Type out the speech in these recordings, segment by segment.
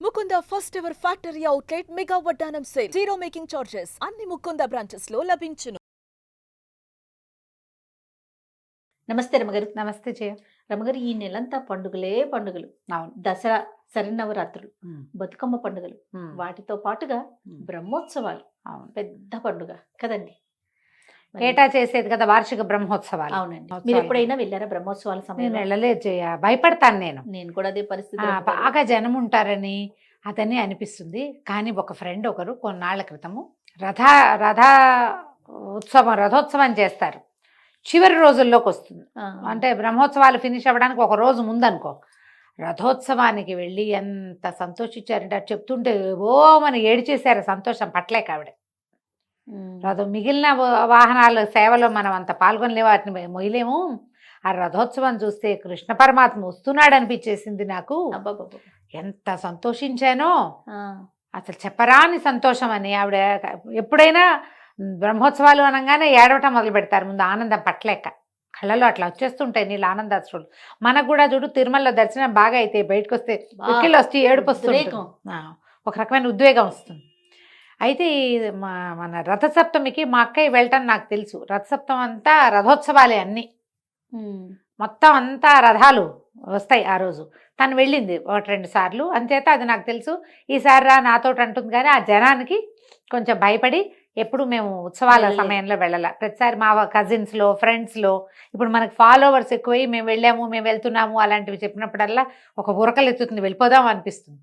Mukunda first ever factory outlet mega వడ్డానం sale. Zero making charges. అన్ని Mukunda branches లో లభించును. నమస్తే రమగారు. నమస్తే జయ. రమగారు, ఈ నెలంతా పండుగలే పండుగలు. అవును. దసరా, శరన్నవరాత్రులు, బతుకమ్మ పండుగలు, వాటితో పాటుగా ఉమ్. బ్రహ్మోత్సవాలు అవును. పెద్ద పండుగ కదండి. మరి- ఏటా చేసేది కదా వార్షిక బ్రహ్మోత్సవాలు. అవునండి. మీరు ఎప్పుడైనా వెళ్ళారా బ్రహ్మోత్సవాల నేను సమయంలో? వెళ్ళలేదు జయ, భయపడతాను నేను. నేను కూడా అదే పరిస్థితి. ఆ, రమగారు. బాగా జనం ఉంటారని అతన్ని అనిపిస్తుంది. కానీ ఒక ఫ్రెండ్ ఒకరు కొన్నాళ్ల క్రితము రథ రథ రథోత్సవం చేస్తారు. చివరి రోజుల్లోకి వస్తుంది. ఆ, అంటే బ్రహ్మోత్సవాలు ఫినిష్ అవ్వడానికి ఒక రోజు ముందనుకో. రథోత్సవానికి వెళ్ళి ఎంత సంతోషించారంటే అది చెప్తుంటే ఓ మన ఏడిచేశారు సంతోషం పట్లేక ఆవిడ. ఉమ్. రథం మిగిలిన వాహనాల సేవలో మనం అంత పాల్గొనలేము, వాటిని మొయ్యలేము. ఆ రథోత్సవం చూస్తే కృష్ణ పరమాత్మ వస్తున్నాడు అనిపించేసింది నాకు. అబ్బబ్బబ్బ. ఎంత సంతోషించానో ఆ, అసలు చెప్పరాని సంతోషం అని. ఆవిడ ఎప్పుడైనా బ్రహ్మోత్సవాలు అనగానే ఏడవటం మొదలు పెడతారు ముందు, ఆనందం పట్టలేక. కళ్ళలో అట్లా వచ్చేస్తుంటాయి నీళ్ళు ఆనందాశ్రులు. మనకు కూడా చూడు తిరుమలలో దర్శనం బాగా అయితే బయటకు వస్తే వెక్కిళ్ళు వస్తే ఏడుపు వస్తుంది. ఉద్రేకం. ఒక రకమైన ఉద్వేగం వస్తుంది. అయితే మన రథసప్తమికి మా అక్కయ్య వెళ్ళటం నాకు తెలుసు. రథసప్తం అంతా రథోత్సవాలే అన్నీ, ఉమ్. మొత్తం అంతా రథాలు వస్తాయి ఆ రోజు. తను వెళ్ళింది ఒకటి రెండు సార్లు, అంచేత అది నాకు తెలుసు. ఈసారి రా నాతోటి అంటుంది, కానీ ఆ జనానికి కొంచెం భయపడి ఎప్పుడు మేము ఉత్సవాల వెళ్ళలేదు. సమయంలో వెళ్ళాల. ప్రతిసారి మా కజిన్స్లో ఫ్రెండ్స్లో ఇప్పుడు మనకు ఫాలోవర్స్ ఎక్కువై మేము వెళ్ళాము మేము వెళ్తున్నాము అలాంటివి చెప్పినప్పుడల్లా ఒక ఉరకలు ఎత్తుతుంది, వెళ్ళిపోదాం అనిపిస్తుంది.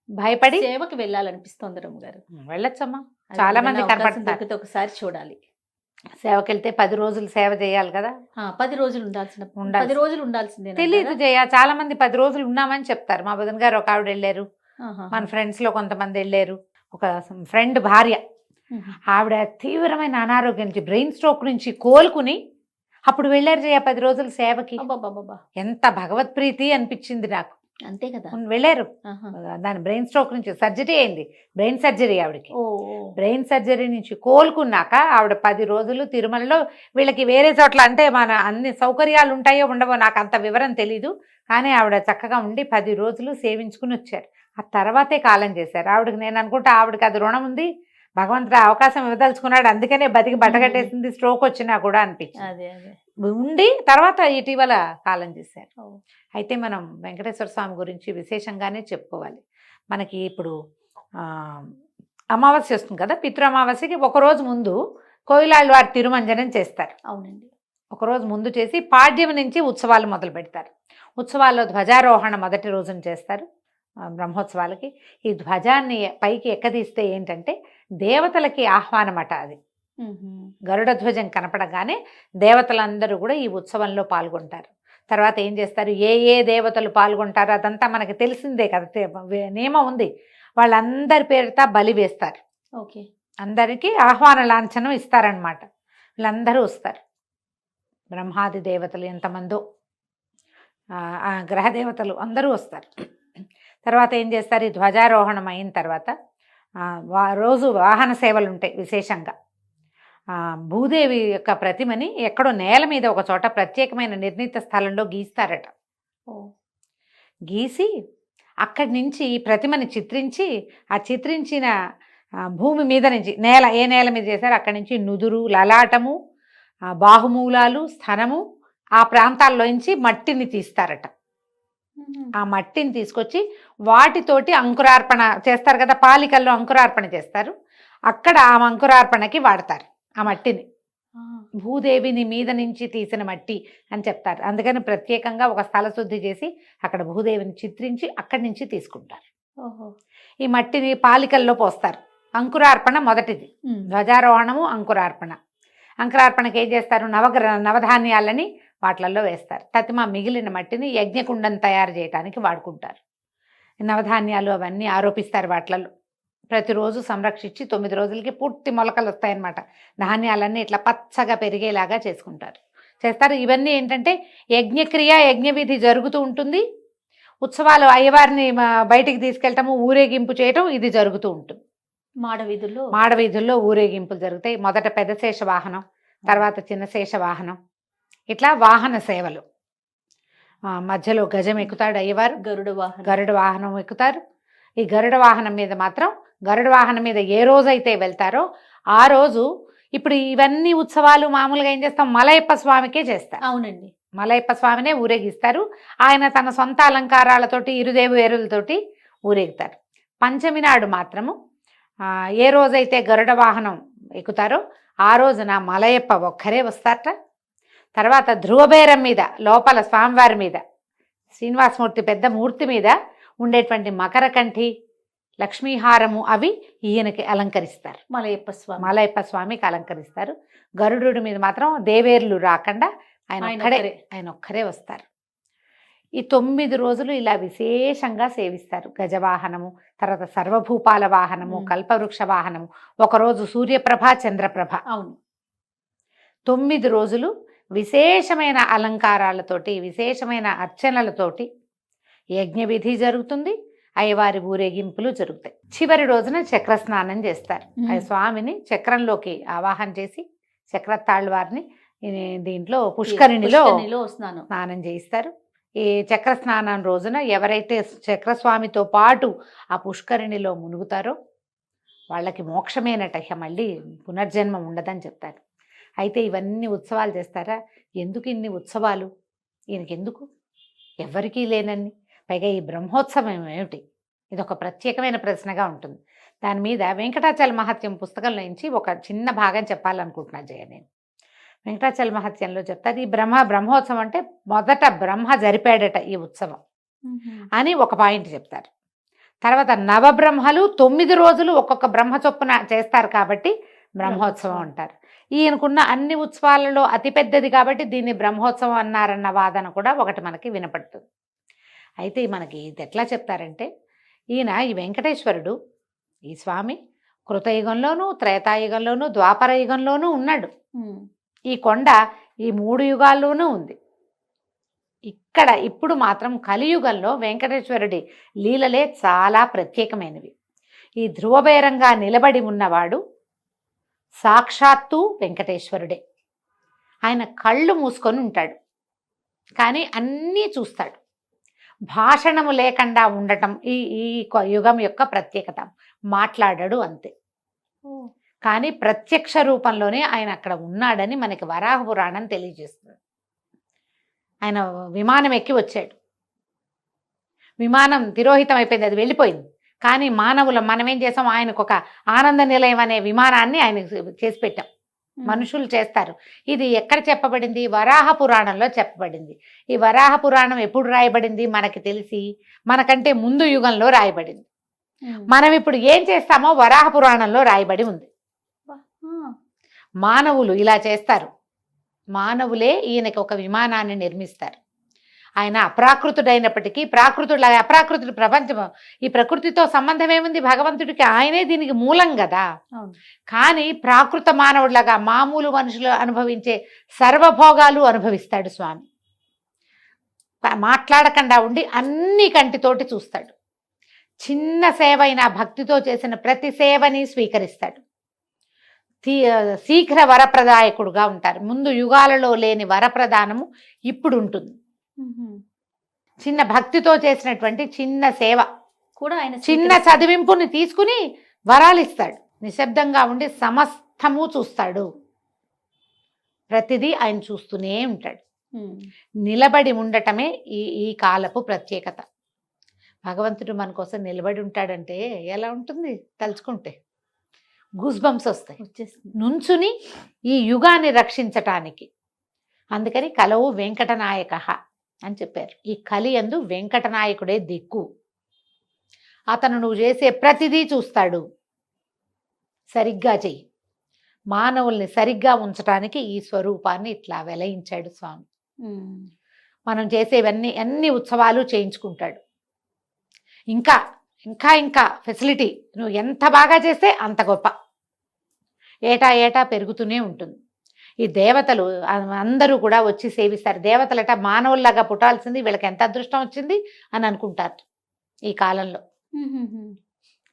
భయపడి సేవకి వెళ్ళాలనిపిస్తుంది రమగారు. వెళ్ళొచ్చమ్మా. అది చాలా ఏదైనా మంది అవకాశం కనపడతారు. దొరికితే ఒకసారి చూడాలి. సేవకి వెళ్తే 10 రోజులు సేవ చేయాలి కదా. 10 రోజులు ఉండాల్సిన ఉండాల్సి- 10 రోజులు ఉండాల్సిందే. తెలియదు జయ, చాలా మంది 10 రోజులు ఉన్నామని చెప్తారు. మా బుధన్ గారు ఒక ఆవిడ వెళ్ళారు, మన ఫ్రెండ్స్లో కొంతమంది వెళ్ళారు. ఒక ఫ్రెండ్ భార్య, ఆవిడ తీవ్రమైన అనారోగ్యం నుంచి బ్రెయిన్ స్ట్రోక్ నుంచి కోలుకుని అప్పుడు వెళ్ళారు జయ 10 రోజుల సేవకి. అబ్బబ్బబ్బబ్బా. ఎంత భగవత్ ప్రీతి అనిపించింది నాకు. అంతే కదా. వెళ్ళారు. ఆహా. దాని బ్రెయిన్ స్ట్రోక్ నుంచి సర్జరీ అయింది, బ్రెయిన్ సర్జరీ ఆవిడకి. ఓ. బ్రెయిన్ సర్జరీ నుంచి కోలుకున్నాక ఆవిడ 10 రోజులు తిరుమలలో, వీళ్ళకి వేరే చోట్ల అంటే మన అన్ని సౌకర్యాలు ఉంటాయో ఉండవో నాకు అంత వివరం తెలీదు, కానీ ఆవిడ చక్కగా ఉండి 10 రోజులు సేవించుకుని వచ్చారు. ఆ తర్వాతే కాలం చేశారు. ఆవిడకి నేను అనుకుంటా ఆవిడకి అది రుణం ఉంది, భగవంతుడు అవకాశం ఇవ్వదలుచుకున్నాడు, అందుకనే బతికి బట్టగట్టేసింది స్ట్రోక్ వచ్చినా కూడా అనిపించింది. అదే అదే. ఉండి తర్వాత ఇటీవల కాలం చేశారు. ఓ. అయితే మనం వెంకటేశ్వర స్వామి గురించి విశేషంగానే చెప్పుకోవాలి. మనకి ఇప్పుడు అమావాస్య వస్తుంది కదా, పితృ అమావాస్యకి ఒకరోజు ముందు కోయిలాళ్ళు వారి తిరుమంజనం చేస్తారు. అవునండి. ఒకరోజు ముందు చేసి పాడ్యం నుంచి ఉత్సవాలు మొదలు పెడతారు. ఉత్సవాల్లో ధ్వజారోహణ మొదటి రోజున చేస్తారు. బ్రహ్మోత్సవాలకి ఈ ధ్వజాన్ని పైకి ఎక్కదీస్తే ఏంటంటే దేవతలకి ఆహ్వానం అట. అది గరుడ ధ్వజం కనపడగానే దేవతలందరూ కూడా ఈ ఉత్సవంలో పాల్గొంటారు. తర్వాత ఏం చేస్తారు, ఏ ఏ దేవతలు పాల్గొంటారో అదంతా మనకి తెలిసిందే కదా, నియమం ఉంది. వాళ్ళందరి పేరుతో బలి వేస్తారు. ఓకే. అందరికీ ఆహ్వాన లాంఛనం ఇస్తారనమాట. వీళ్ళందరూ వస్తారు. బ్రహ్మాది దేవతలు ఎంతమందో, ఆ గ్రహదేవతలు అందరూ వస్తారు. తర్వాత ఏం చేస్తారు, ఈ ధ్వజారోహణం అయిన తర్వాత రోజు వాహన సేవలు ఉంటాయి. విశేషంగా భూదేవి యొక్క ప్రతిమని ఎక్కడో నేల మీద ఒక చోట ప్రత్యేకమైన నిర్ణీత స్థలంలో గీస్తారట. గీసి అక్కడి నుంచి ఈ ప్రతిమని చిత్రించి, ఆ చిత్రించిన భూమి మీద నుంచి ఏ నేల మీద చేశారో అక్కడి నుంచి నుదురు, లలాటము, బాహుమూలాలు, స్థనము, ఆ ప్రాంతాల్లోంచి మట్టిని తీస్తారట. ఆ మట్టిని తీసుకొచ్చి వాటితోటి అంకురార్పణ చేస్తారు కదా, పాలికల్లో అంకురార్పణ చేస్తారు. అక్కడ ఆ అంకురార్పణకి వాడతారు ఆ మట్టిని. భూదేవిని మీద నుంచి తీసిన మట్టి అని చెప్తారు. అందుకని ప్రత్యేకంగా ఒక స్థల శుద్ధి చేసి అక్కడ భూదేవిని చిత్రించి అక్కడి నుంచి తీసుకుంటారు. ఈ మట్టిని పాలికల్లో పోస్తారు. అంకురార్పణ మొదటిది, ధ్వజారోహణము అంకురార్పణ. అంకురార్పణకి ఏం చేస్తారు, నవధాన్యాలని వాటిలలో వేస్తారు. తతిమ మిగిలిన మట్టిని యజ్ఞకుండం తయారు చేయడానికి వాడుకుంటారు. నవధాన్యాలు అవన్నీ ఆరోపిస్తారు వాటిలలో. ప్రతిరోజు సంరక్షించి 9 రోజులకి పూర్తి మొలకలు వస్తాయన్నమాట. ధాన్యాలన్నీ ఇట్లా పచ్చగా పెరిగేలాగా చేస్తారు. ఇవన్నీ ఏంటంటే యజ్ఞక్రియ, యజ్ఞవిధి జరుగుతూ ఉంటుంది. ఉత్సవాలు అయ్యవారిని బయటికి తీసుకెళ్ళటము, ఊరేగింపు చేయటం ఇది జరుగుతూ ఉంటుంది. మాడవీధుల్లో ఊరేగింపులు జరుగుతాయి. మొదట పెద్ద శేష వాహనం, తర్వాత చిన్న శేష వాహనం, ఇట్లా వాహన సేవలు. మధ్యలో గజం ఎక్కుతాడు అయ్యవారు, గరుడ వాహనం ఎక్కుతారు. ఈ గరుడ వాహనం మీద మాత్రం గరుడ వాహనం మీద ఏ రోజైతే వెళ్తారో ఆ రోజు ఇప్పుడు ఇవన్నీ ఉత్సవాలు మామూలుగా ఏం చేస్తాం మలయప్ప స్వామికే చేస్తారు. అవునండి. మలయప్ప స్వామినే ఊరేగిస్తారు. ఆయన తన సొంత అలంకారాలతోటి ఇరుదేవు ఏరులతోటి ఊరేగుతారు. పంచమి నాడు మాత్రము ఏ రోజైతే గరుడ వాహనం ఎక్కుతారో ఆ రోజున మలయప్ప ఒక్కరే వస్తారట. తర్వాత ధ్రువబేరం మీద లోపల స్వామివారి మీద శ్రీనివాసమూర్తి పెద్ద మూర్తి మీద ఉండేటువంటి మకరకంఠి లక్ష్మీహారము అవి ఈయనకి అలంకరిస్తారు. మలయప్ప స్వామికి అలంకరిస్తారు. గరుడు మీద మాత్రం దేవేర్లు రాకుండా ఆయన ఒక్కరే వస్తారు. ఈ 9 రోజులు ఇలా విశేషంగా సేవిస్తారు. గజవాహనము, తర్వాత సర్వభూపాల వాహనము, కల్పవృక్ష వాహనము, ఒకరోజు సూర్యప్రభ చంద్రప్రభ. అవును, 9 రోజులు విశేషమైన అలంకారాలతోటి విశేషమైన అర్చనలతోటి యజ్ఞ విధి జరుగుతుంది. అయ్యవారి ఊరేగింపులు జరుగుతాయి. చివరి రోజున చక్ర స్నానం చేస్తారు. ఆ స్వామిని చక్రంలోకి ఆవాహన చేసి చక్రతాళ్ వారిని దీంట్లో పుష్కరిణిలో స్నానం చేయిస్తారు. ఈ చక్ర స్నానం రోజున ఎవరైతే చక్రస్వామితో పాటు ఆ పుష్కరిణిలో మునుగుతారో వాళ్ళకి మోక్షమేనట, మళ్ళీ పునర్జన్మ ఉండదని చెప్తారు. అయితే ఇవన్నీ ఉత్సవాలు చేస్తారా? ఎందుకు ఇన్ని ఉత్సవాలు ఈయనకి? ఎందుకు? ఎవరికీ లేనన్ని. పైగా ఈ బ్రహ్మోత్సవం ఏమిటి? ఇది ఒక ప్రత్యేకమైన ప్రశ్నగా ఉంటుంది. దాని మీద వెంకటాచల మహత్యం పుస్తకంలో నుంచి ఒక చిన్న భాగం చెప్పాలనుకుంటున్నా జయ. నేను వెంకటాచల మహత్యంలో చెప్తారు, ఈ బ్రహ్మోత్సవం అంటే మొదట బ్రహ్మ జరిపాడట ఈ ఉత్సవం అని ఒక పాయింట్ చెప్తారు. తర్వాత నవబ్రహ్మలు 9 రోజులు ఒక్కొక్క బ్రహ్మ చొప్పున చేస్తారు కాబట్టి బ్రహ్మోత్సవం అంటారు. ఈయనకున్న అన్ని ఉత్సవాలలో అతిపెద్దది కాబట్టి దీన్ని బ్రహ్మోత్సవం అన్నారన్న వాదన కూడా ఒకటి మనకి వినపడుతుంది. అయితే మనకి ఇది ఎట్లా చెప్తారంటే, ఈయన ఈ వెంకటేశ్వరుడు ఈ స్వామి కృతయుగంలోనూ త్రేతాయుగంలోనూ ద్వాపర యుగంలోనూ ఉన్నాడు. ఈ కొండ ఈ 3 యుగాల్లోనూ ఉంది. ఇక్కడ ఇప్పుడు మాత్రం కలియుగంలో వెంకటేశ్వరుడి లీలలే చాలా ప్రత్యేకమైనవి. ఈ ధ్రువబేరంగా నిలబడి ఉన్నవాడు సాక్షాత్తు వెంకటేశ్వరుడే. ఆయన కళ్ళు మూసుకొని ఉంటాడు కానీ అన్నీ చూస్తాడు. భాషణము లేకుండా ఉండటం ఈ ఈ యుగం యొక్క ప్రత్యేకత. మాట్లాడాడు అంతే, కానీ ప్రత్యక్ష రూపంలోనే ఆయన అక్కడ ఉన్నాడని మనకి వరాహ పురాణం తెలియజేస్తుంది. ఆయన విమానం ఎక్కి వచ్చాడు, విమానం తిరోహితం అయిపోయింది, అది వెళ్ళిపోయింది. కానీ మనం ఏం చేసాం, ఆయనకు ఒక ఆనంద నిలయం అనే విమానాన్ని ఆయన చేసి పెట్టాం. మనుషులు చేస్తారు. ఇది ఎక్కడ చెప్పబడింది? వరాహ పురాణంలో చెప్పబడింది. ఈ వరాహ పురాణం ఎప్పుడు రాయబడింది మనకి తెలిసి మనకంటే ముందు యుగంలో రాయబడింది. మనం ఇప్పుడు ఏం చేస్తామో వరాహ పురాణంలో రాయబడి ఉంది. మానవులు ఇలా చేస్తారు. మానవులే ఈయనకి ఒక విమానాన్ని నిర్మిస్తారు. ఆయన అప్రాకృతుడైనప్పటికీ అప్రాకృతుడు ప్రపంచం, ఈ ప్రకృతితో సంబంధం ఏముంది భగవంతుడికి? ఆయనే దీనికి మూలం కదా. కానీ ప్రాకృత మానవుడిలాగా మామూలు మనుషులు అనుభవించే సర్వభోగాలు అనుభవిస్తాడు స్వామి. మాట్లాడకుండా ఉండి అన్ని కంటితోటి చూస్తాడు. చిన్న సేవ అయినా భక్తితో చేసిన ప్రతి సేవని స్వీకరిస్తాడు. శీఘ్ర వరప్రదాయకుడుగా ఉంటారు. ముందు యుగాలలో లేని వరప్రదానము ఇప్పుడు ఉంటుంది. చిన్న భక్తితో చేసినటువంటి చిన్న సేవ కూడా ఆయన చిన్న చదివింపుని తీసుకుని వరాలు ఇస్తాడు. నిశ్శబ్దంగా ఉండి సమస్తము చూస్తాడు. ప్రతిదీ ఆయన చూస్తూనే ఉంటాడు. నిలబడి ఉండటమే ఈ కాలపు ప్రత్యేకత. భగవంతుడు మన కోసం నిలబడి ఉంటాడంటే ఎలా ఉంటుంది తలుచుకుంటే? గూస్ బంప్స్ వస్తాయి. నుంచుని ఈ యుగాన్ని రక్షించటానికి. అందుకని కలవు వెంకటనాయక అని చెప్పారు. ఈ కలి యందు వెంకటనాయకుడే దిక్కు. అతను నువ్వు చేసే ప్రతిదీ చూస్తాడు. సరిగ్గా చెయ్యి. మానవుల్ని సరిగ్గా ఉంచటానికి ఈ స్వరూపాన్ని ఇట్లా వెలయించాడు స్వామి. మనం చేసేవన్నీ అన్ని ఉత్సవాలు చేయించుకుంటాడు. ఇంకా ఇంకా ఇంకా ఫెసిలిటీ నువ్వు ఎంత బాగా చేస్తే అంత గొప్ప. ఏటా ఏటా పెరుగుతూనే ఉంటుంది. ఈ దేవతలు అందరూ కూడా వచ్చి సేవిస్తారు. దేవతలట మానవుల్లాగా పుట్టాల్సింది, వీళ్ళకి ఎంత అదృష్టం వచ్చింది అని అనుకుంటారు. ఈ కాలంలో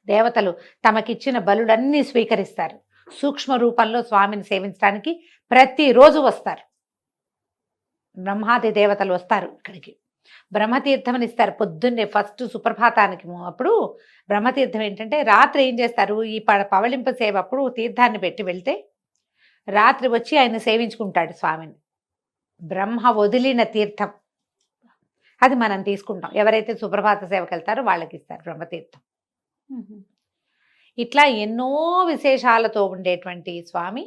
దేవతలు తమకిచ్చిన బలులన్నీ స్వీకరిస్తారు. సూక్ష్మ రూపంలో స్వామిని సేవించడానికి ప్రతిరోజు వస్తారు. బ్రహ్మాది దేవతలు వస్తారు ఇక్కడికి. బ్రహ్మతీర్థం అని ఇస్తారు పొద్దున్నే ఫస్ట్ సుప్రభాతానికి అప్పుడు. బ్రహ్మతీర్థం ఏంటంటే రాత్రి ఏం చేస్తారు, ఈ పవళింప సేవ అప్పుడు తీర్థాన్ని పెట్టి వెళ్తే రాత్రి వచ్చి ఆయన సేవించుకుంటాడు స్వామిని. బ్రహ్మ వదిలిన తీర్థం అది మనం తీసుకుంటాం. ఎవరైతే సుప్రభాత సేవకి వెళ్తారో వాళ్ళకి ఇస్తారు బ్రహ్మతీర్థం. ఇట్లా ఎన్నో విశేషాలతో ఉండేటువంటి స్వామి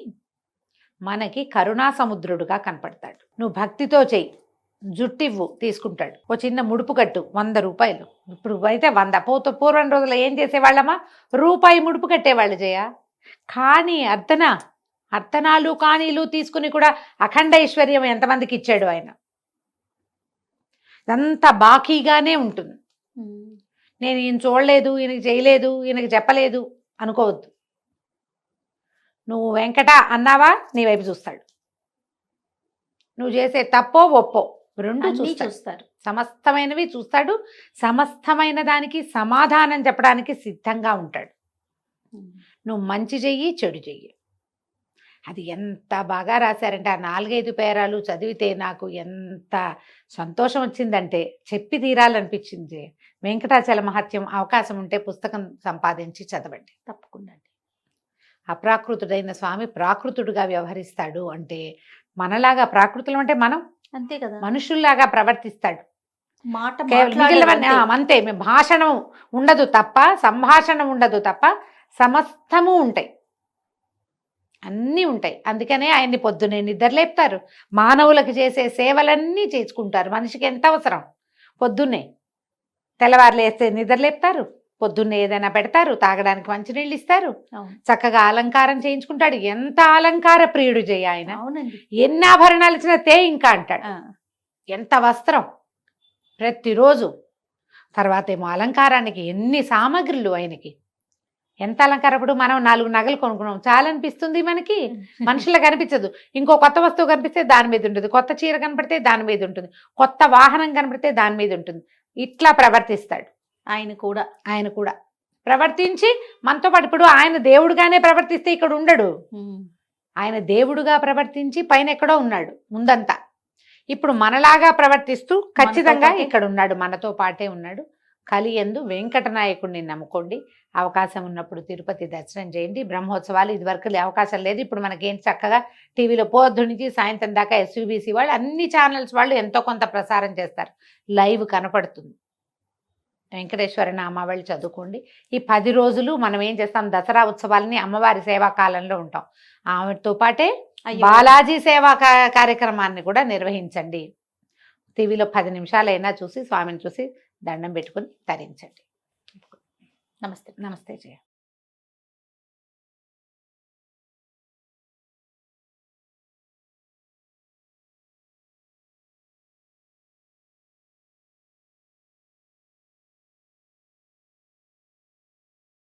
మనకి కరుణా సముద్రుడుగా కనపడతాడు. నువ్వు భక్తితో చెయ్యి, జుట్టివ్వు తీసుకుంటాడు. ఓ చిన్న ముడుపు కట్టు 100 రూపాయలు. ఇప్పుడు అయితే 100. పూర్వం రోజుల్లో ఏం చేసేవాళ్ళమా, రూపాయి ముడుపు కట్టేవాళ్ళు జయ. కానీ అర్ధనాలు కానీలు తీసుకుని కూడా అఖండ ఐశ్వర్యం ఎంతమందికి ఇచ్చాడు ఆయన. ఇదంతా బాకీగానే ఉంటుంది. నేను ఈయన చూడలేదు, ఈయనకి చేయలేదు, ఈయనకి చెప్పలేదు అనుకోవద్దు. నువ్వు వెంకట అన్నావా నీ వైపు చూస్తాడు. నువ్వు చేసే తప్పో ఒప్పో రెండు చూస్తారు. సమస్తమైనవి చూస్తాడు. సమస్తమైన దానికి సమాధానం చెప్పడానికి సిద్ధంగా ఉంటాడు. నువ్వు మంచి చెయ్యి, చెడు చెయ్యి. అది ఎంత బాగా రాశారంటే ఆ 4-5 పేరాలు చదివితే నాకు ఎంత సంతోషం వచ్చిందంటే చెప్పి తీరాలనిపించింది. వెంకటాచల మహత్యం అవకాశం ఉంటే పుస్తకం సంపాదించి చదవండి తప్పకుండా. అప్రాకృతుడైన స్వామి ప్రాకృతుడుగా వ్యవహరిస్తాడు అంటే మనలాగా ప్రాకృతులం అంటే మనం అంతే కదా, మనుషుల్లాగా ప్రవర్తిస్తాడు. మాట అంతే. భాషణం ఉండదు తప్ప, సంభాషణ ఉండదు తప్ప, సమస్తము ఉంటాయి, అన్నీ ఉంటాయి. అందుకనే ఆయన్ని పొద్దునే నిద్రలేపుతారు. మానవులకు చేసే సేవలన్నీ చేసుకుంటారు. మనిషికి ఎంత అవసరం. పొద్దున్నే తెల్లవారు లేస్తే నిద్రలేపుతారు, పొద్దున్నే ఏదైనా పెడతారు, తాగడానికి మంచినీళ్ళు ఇస్తారు, చక్కగా అలంకారం చేయించుకుంటాడు. ఎంత అలంకార ప్రియుడు జయ ఆయన. అవునండి, ఎన్ని ఆభరణాలు ఇచ్చినా తే ఇంకా అంటాడు. ఎంత వస్త్రం ప్రతిరోజు. తర్వాత ఏమో అలంకారానికి ఎన్ని సామగ్రులు ఆయనకి, ఎంత అలంకారం. ఇప్పుడు మనం 4 నగలు కొనుక్కున్నాం, చాలా అనిపిస్తుంది మనకి, మనుషులకు కనిపించదు. ఇంకో కొత్త వస్తువు కనిపిస్తే దాని మీద ఉంటుంది, కొత్త చీర కనపడితే దాని మీద ఉంటుంది, కొత్త వాహనం కనపడితే దాని మీద ఉంటుంది. ఇట్లా ప్రవర్తిస్తాడు ఆయన కూడా ప్రవర్తించి మనతో పాటు. ఇప్పుడు ఆయన దేవుడుగానే ప్రవర్తిస్తే ఇక్కడ ఉండడు. ఆయన దేవుడుగా ప్రవర్తించి పైన ఎక్కడో ఉన్నాడు ముందంతా. ఇప్పుడు మనలాగా ప్రవర్తిస్తూ ఖచ్చితంగా ఇక్కడ ఉన్నాడు, మనతో పాటే ఉన్నాడు. కలియందు వెంకటనాయకుడిని నమ్ముకోండి. అవకాశం ఉన్నప్పుడు తిరుపతి దర్శనం చేయండి. బ్రహ్మోత్సవాలు ఇదివరకు అవకాశం లేదు. ఇప్పుడు మనకేం చక్కగా టీవీలో పొద్దు నుంచి సాయంత్రం దాకా SVBC వాళ్ళు అన్ని ఛానల్స్ వాళ్ళు ఎంతో కొంత ప్రసారం చేస్తారు, లైవ్ కనపడుతుంది. వెంకటేశ్వర నామావళి చదువుకోండి. ఈ 10 రోజులు మనం ఏం చేస్తాం, దసరా ఉత్సవాలని అమ్మవారి సేవా కాలంలో ఉంటాం. ఆమెతో పాటే బాలాజీ సేవా కార్యక్రమాన్ని కూడా నిర్వహించండి. టీవీలో 10 నిమిషాలైనా చూసి స్వామిని చూసి దండం పెట్టుకుని తరించండి. నమస్తే జయ.